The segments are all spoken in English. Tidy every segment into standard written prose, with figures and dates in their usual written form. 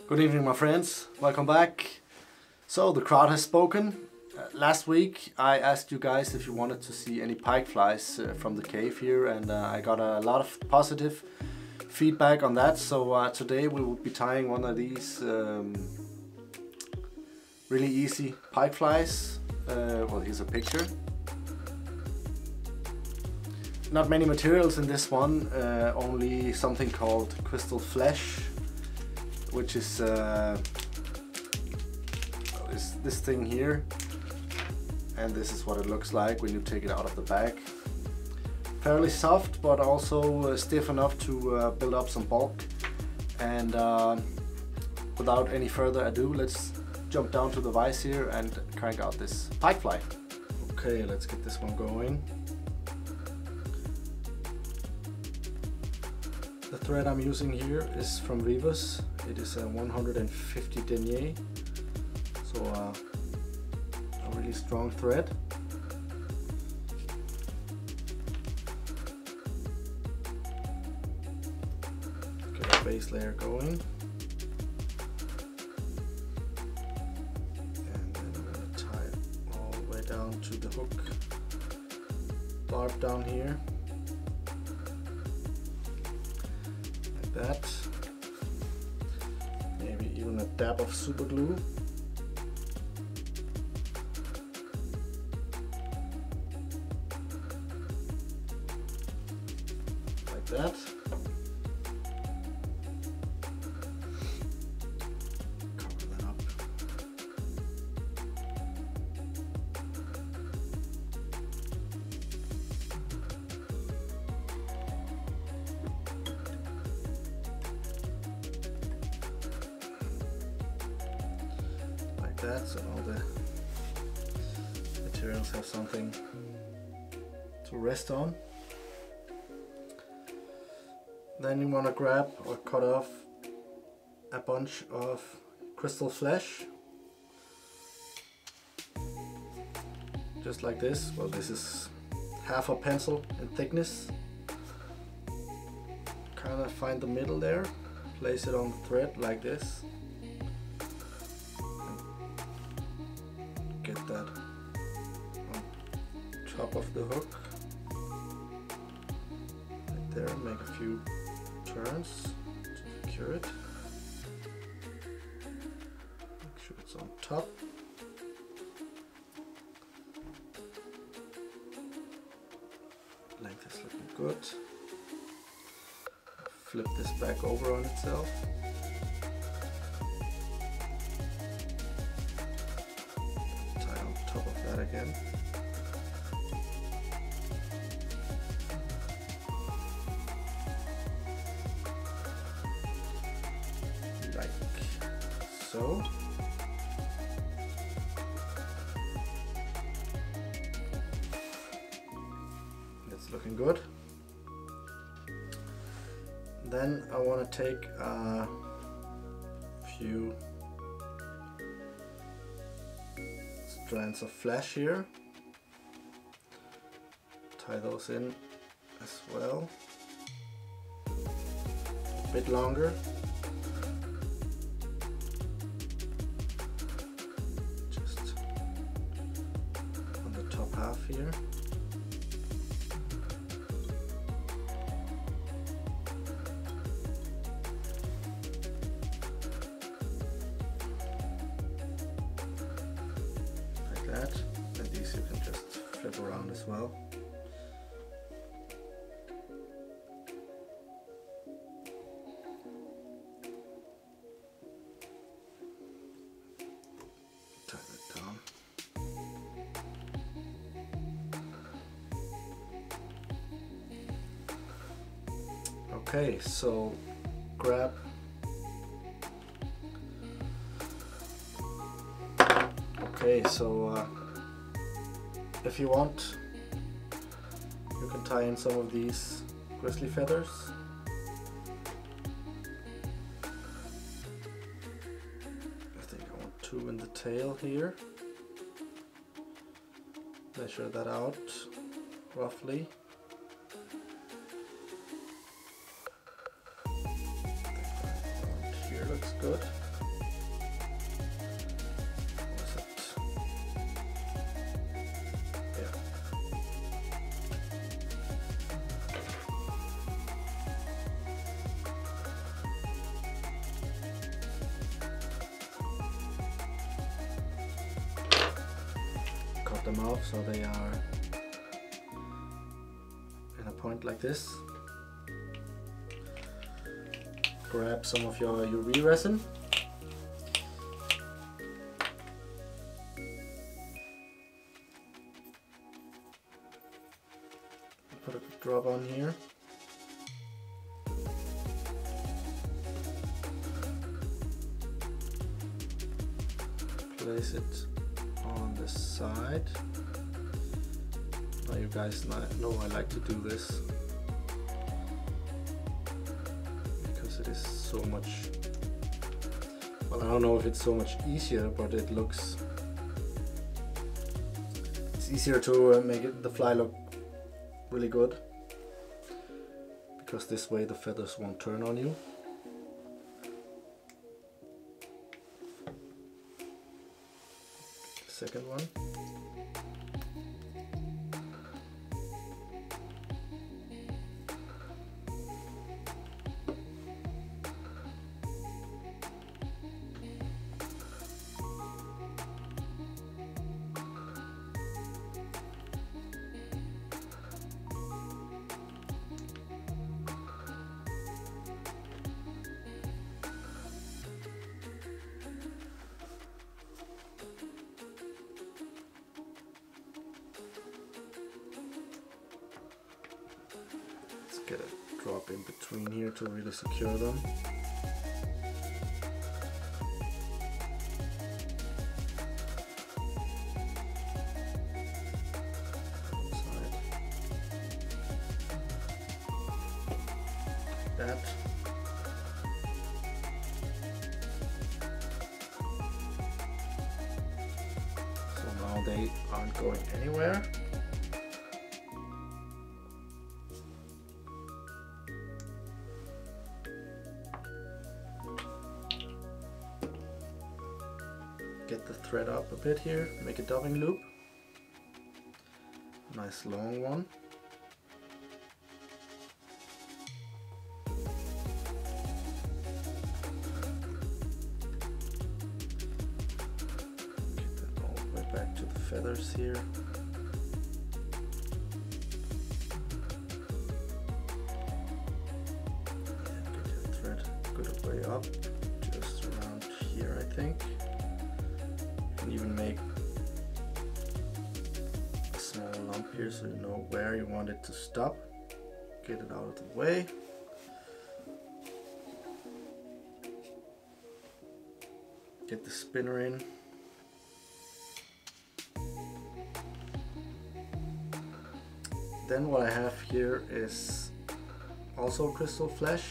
Good evening, my friends. Welcome back. So the crowd has spoken. Last week I asked you guys if you wanted to see any pike flies from the cave here, and I got a lot of positive feedback on that. So today we will be tying one of these really easy pike flies. Well, here's a picture. Not many materials in this one, only something called crystal flesh, which is this thing here, and this is what it looks like when you take it out of the bag. Fairly soft, but also stiff enough to build up some bulk. And without any further ado, let's jump down to the vise here and crank out this pike fly. Okay, let's get this one going. The thread I'm using here is from Vises. It is a 150 denier, so a really strong thread. Get a base layer going, and then I'm going to tie it all the way down to the hook barb down here. That, maybe even a dab of super glue, like that. Cover that up. That, so all the materials have something to rest on. Then you want to grab or cut off a bunch of crystal flesh, just like this. Well, this is half a pencil in thickness. Kind of find the middle there, place it on the thread like this. Get that on top of the hook, right there. Make a few turns to secure it. Make sure it's on top. Length is looking good. Flip this back over on itself. Top of that again. Like so. That's looking good. Then I want to take a few strands of flesh here, tie those in as well, a bit longer, just on the top half here. And these you can just flip around as well. Tie that down. Okay, so grab if you want, you can tie in some of these grizzly feathers. I think I want 2 in the tail here. Measure that out roughly. Here looks good. them off so they are in a point like this. Grab some of your UV resin. Put a drop on here. Place it on the side. Now you guys know I like to do this because it is so much, well, I don't know if it's so much easier, but it's easier to make the fly look really good, because this way the feathers won't turn on you. Second one. Get a drop in between here to really secure them. That. So now they aren't going anywhere. Get the thread up a bit here, make a dubbing loop. Nice long one. Get that all the way back to the feathers here. Get your thread good way up, just around here I think. Even make a small lump here so you know where you want it to stop. Get it out of the way. Get the spinner in. Then what I have here is also crystal flesh,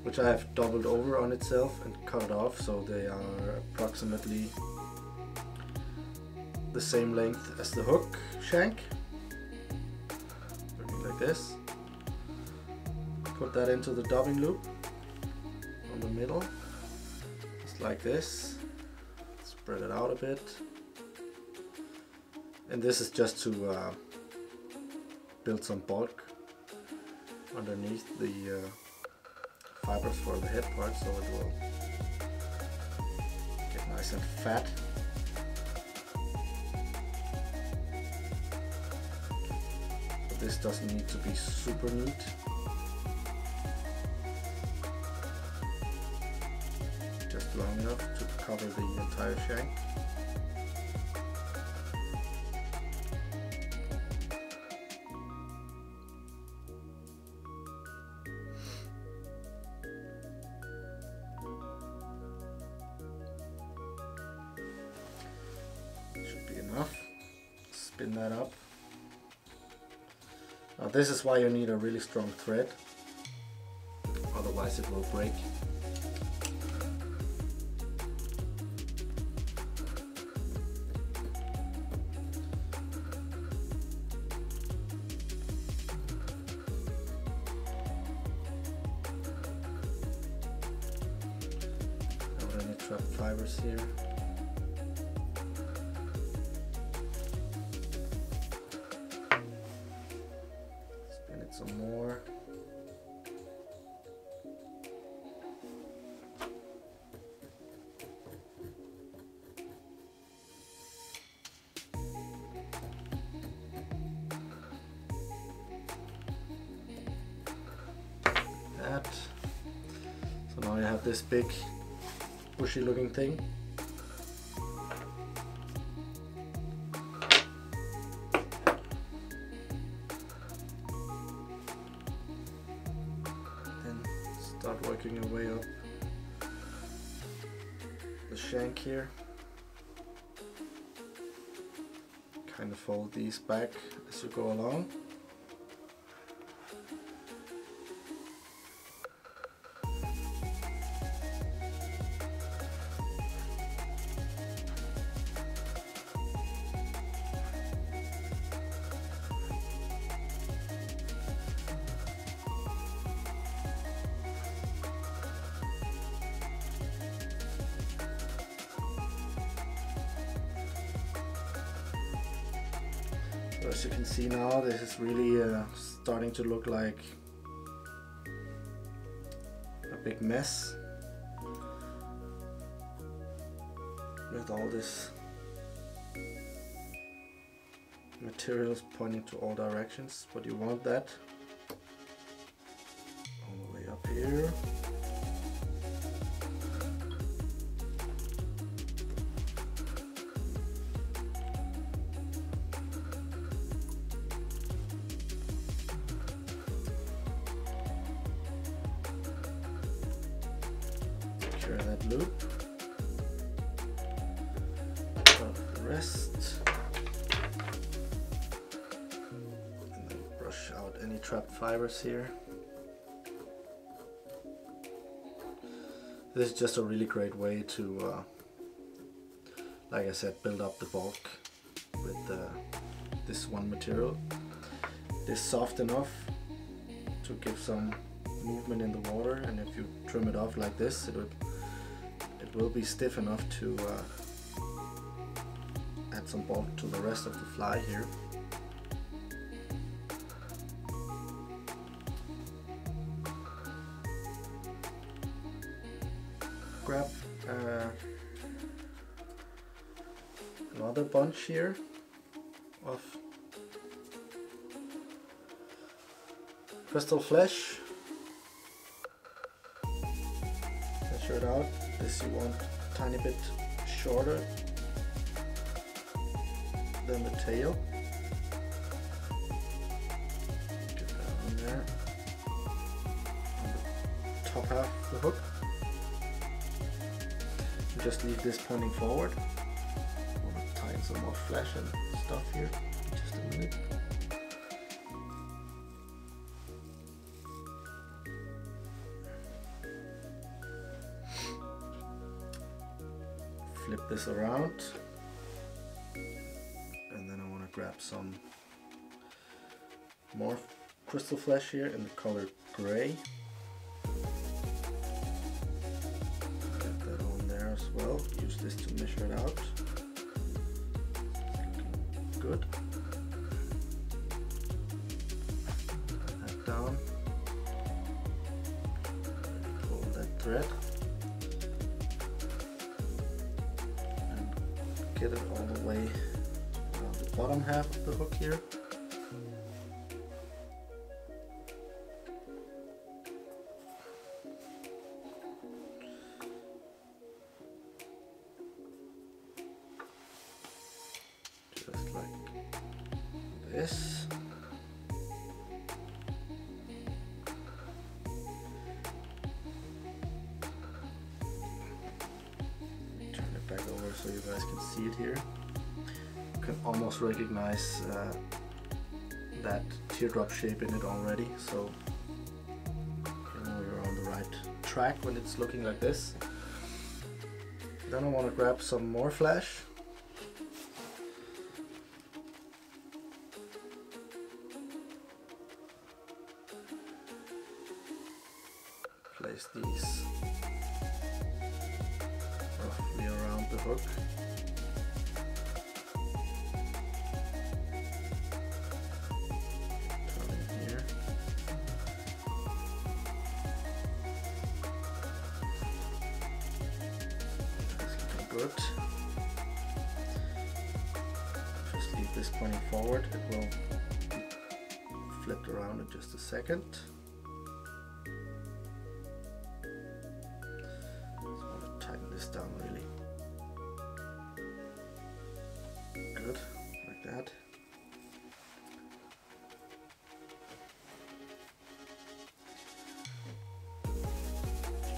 which I have doubled over on itself and cut it off so they are approximately the same length as the hook shank. Looking like this. Put that into the dubbing loop on the middle, just like this. Spread it out a bit. And this is just to build some bulk underneath the fibers for the head part, so it will get nice and fat. This doesn't need to be super neat. Just long enough to cover the entire shank. Should be enough. Spin that up. Now this is why you need a really strong thread, otherwise it will break. Now any trapped fibers here. Some more. that. So now you have this big bushy looking thing. Then start working your way up the shank here. Kind of fold these back as you go along. So as you can see now, this is really starting to look like a big mess with all this materials pointing to all directions, but you want that all the way up here. Secure that loop. Cut the rest. And then brush out any trapped fibers here. This is just a really great way to, like I said, build up the bulk with this one material. It is soft enough to give some movement in the water, and if you trim it off like this, it will be stiff enough to add some bulk to the rest of the fly here. Grab another bunch here of crystal flesh. Measure it out. This you want a tiny bit shorter than the tail. Get that on there. On the top half of the hook. Just leave this pointing forward. I want to tie in some more flesh and stuff here in just a minute. Flip this around, and then I want to grab some more crystal flesh here in the color gray. As well. Use this to measure it out. Good. Put that down. Pull that thread and get it all the way around the bottom half of the hook here. Just like this. Turn it back over so you guys can see it here. You can almost recognize that teardrop shape in it already, so you know you're on the right track when it's looking like this. Then I want to grab some more flesh. Place these roughly around the hook. Turn in here. That's looking good. Just leave this pointing forward. It will be flipped around in just a second. this down really. Good, like that.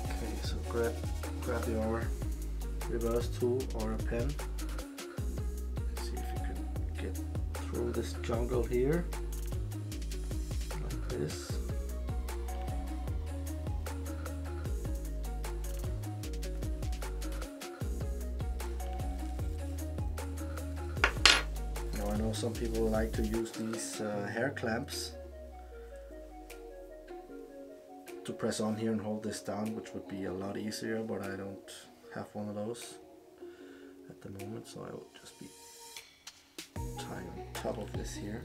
Okay, so grab your reverse tool or a pen. See if you can get through this jungle here, like this. Now I know some people like to use these hair clamps to press on here and hold this down, which would be a lot easier, but I don't have one of those at the moment, so I will just be tying on top of this here.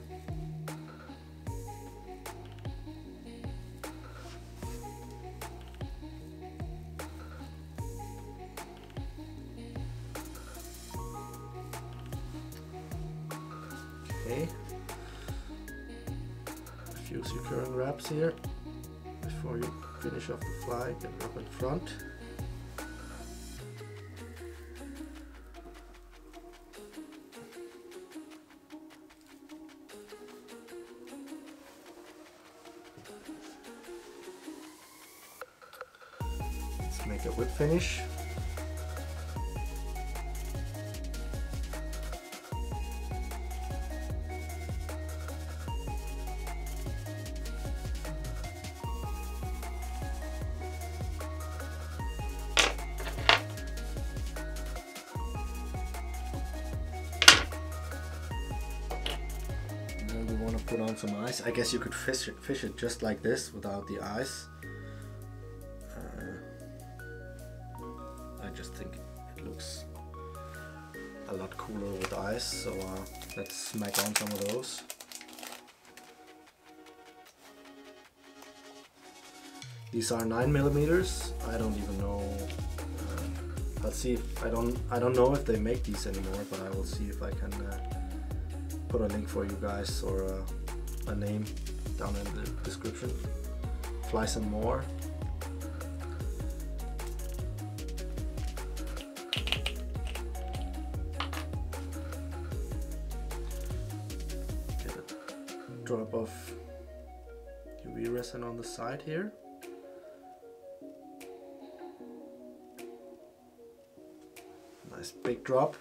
Okay, a few securing wraps here before you finish off the fly. Get it up in front. Let's make a whip finish. Put on some ice. I guess you could fish it just like this without the ice. I just think it looks a lot cooler with ice, so let's smack on some of those. These are 9mm. I don't even know. I'll see if I don't know if they make these anymore, but I will see if I can put a link for you guys or a name down in the description. Fly some more. Get a drop of UV resin on the side here. Nice big drop.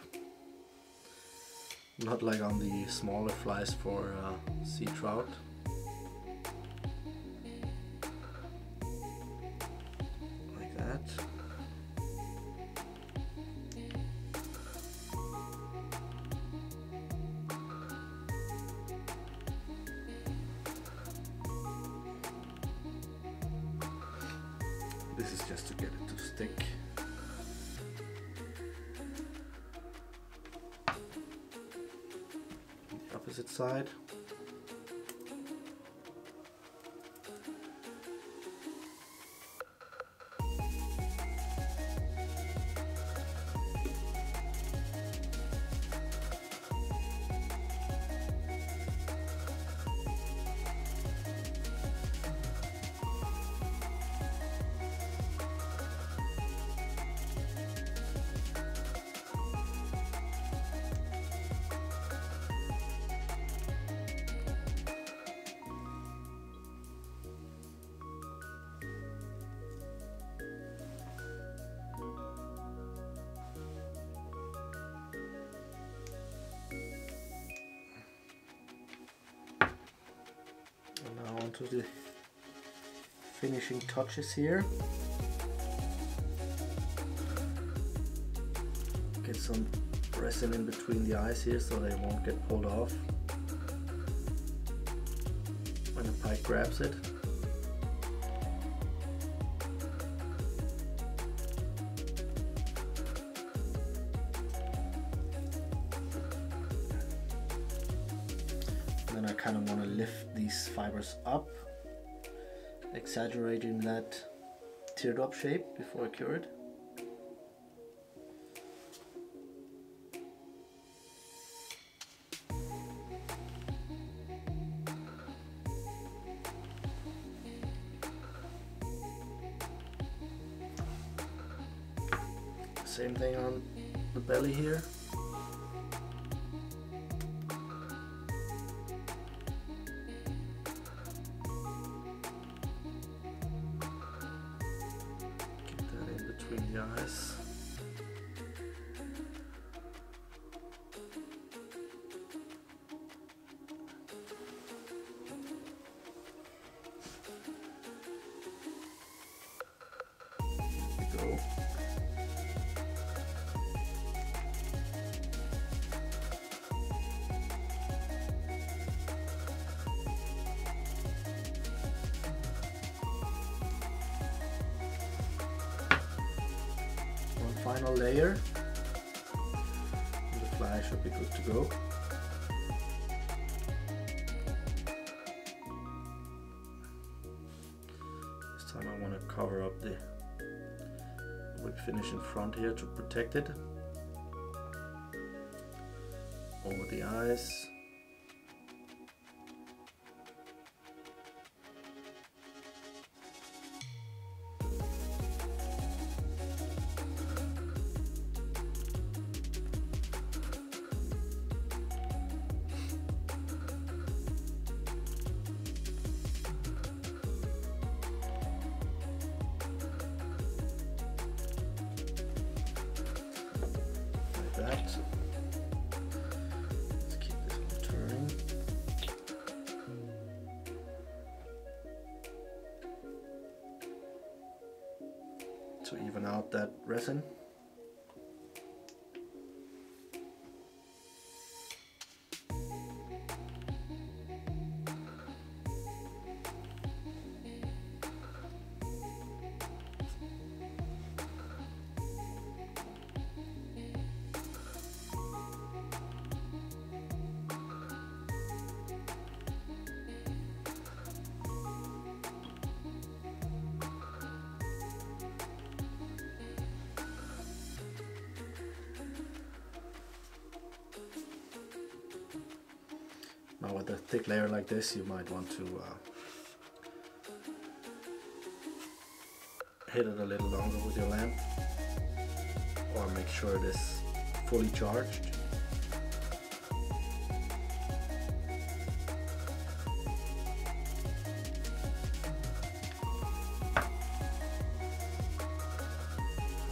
Not like on the smaller flies for sea trout. Like that. This is just to get it to stick. Opposite side. To the finishing touches here. Get some resin in between the eyes here so they won't get pulled off when the pike grabs it. And then I kind of want to lift these fibers up, exaggerating that teardrop shape before I cure it. Same thing on the belly here. Get that in between the eyes. Go. One final layer. The fly should be good to go. This time I want to cover up the whip finish in front here to protect it. Over the eyes. That. Let's keep this one turning. To even out that resin. Now with a thick layer like this, you might want to hit it a little longer with your lamp, or make sure it is fully charged.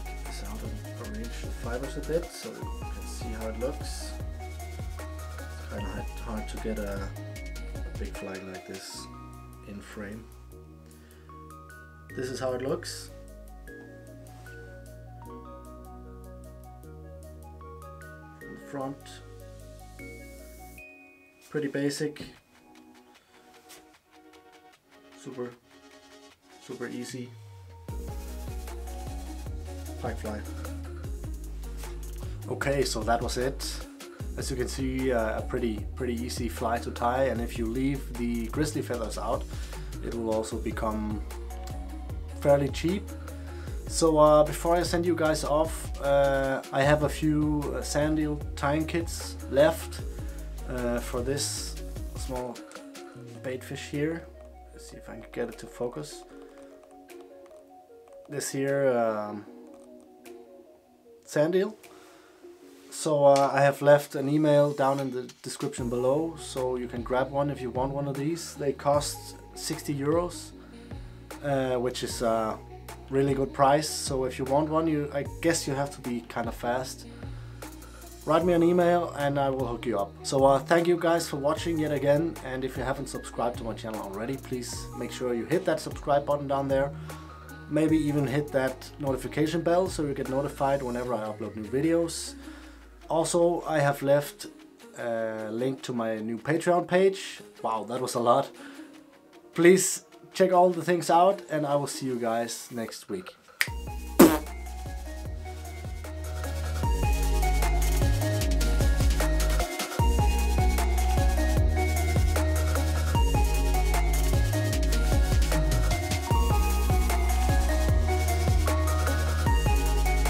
Get this out and arrange the fibers a bit so you can see how it looks. Kind of hard to get a big flag like this in frame. This is how it looks. From the front, pretty basic, super easy pike fly. Okay, so that was it. As you can see, a pretty easy fly to tie, and if you leave the grizzly feathers out, it will also become fairly cheap. So before I send you guys off, I have a few sand eel tying kits left for this small bait fish here. Let's see if I can get it to focus. This here sand eel. So I have left an email down in the description below, so you can grab one if you want one of these. They cost 60 euros, which is a really good price. So if you want one, I guess you have to be kind of fast. Write me an email and I will hook you up. So thank you guys for watching yet again, and if you haven't subscribed to my channel already, please make sure you hit that subscribe button down there. Maybe even hit that notification bell so you get notified whenever I upload new videos. Also, I have left a link to my new Patreon page. Wow, that was a lot. Please check all the things out, and I will see you guys next week.